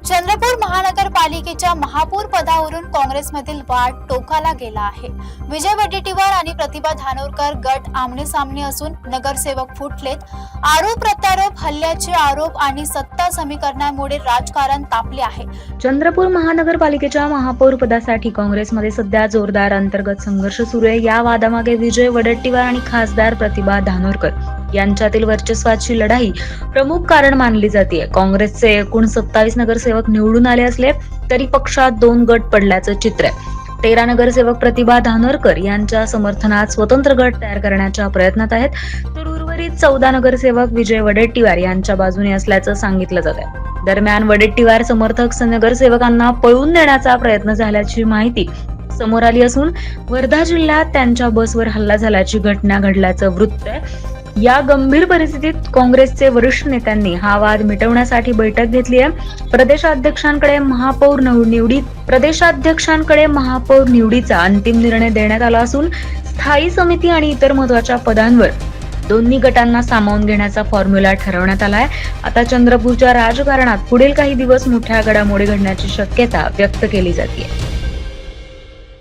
चंद्रपूर महानगरपालिकेच्या महापौर पदावरून काँग्रेसमधील वाद टोकाला गेला आहे। विजय वडेट्टीवार आणि प्रतिभा धानोरकर गट आमने सामने असून नगरसेवक फुटलेत। आरोप प्रत्यारोप, हल्ल्याचे आरोप आणि सत्ता समीकरणामुळे राजकारण तापले आहे। चंद्रपूर महानगरपालिकेच्या महापौर पदासाठी काँग्रेसमध्ये सध्या जोरदार अंतर्गत संघर्ष सुरू आहे। या वादामागे विजय वडेट्टीवार आणि खासदार प्रतिभा धानोरकर यांच्यातील वर्चस्वाची लढाई प्रमुख कारण मानली जाते। काँग्रेसचे एकूण 27 नगरसेवक निवडून आले असले तरी पक्षात 2 गट पडल्याचं चित्र आहे। 13 नगरसेवक प्रतिभा धानोरकर यांच्या समर्थनात स्वतंत्र गट तयार करण्याच्या प्रयत्नात आहेत, तर उर्वरित 14 नगरसेवक विजय वडेट्टीवार यांच्या बाजूने असल्याचं सांगितलं जात आहे। दरम्यान वडेट्टीवार समर्थक नगरसेवकांना पळवून नेण्याचा प्रयत्न झाल्याची माहिती समोर आली असून वर्धा जिल्ह्यात त्यांच्या बसवर हल्ला झाल्याची घटना घडल्याचं वृत्त आहे। या गंभीर परिस्थितीत काँग्रेसचे वरिष्ठ नेत्यांनी हा वाद मिटवण्यासाठी बैठक घेतली आहे। प्रदेशाध्यक्षांकडे महापौर निवडीचा अंतिम निर्णय देण्यात आला असून स्थायी समिती आणि इतर महत्त्वाच्या पदांवर दोन्ही गटांना सामावून घेण्याचा फॉर्म्युला ठरवण्यात आला आहे। आता चंद्रपूरच्या राजकारणात पुढील काही दिवस मोठ्या घडामोडी घडण्याची शक्यता व्यक्त केली जाते।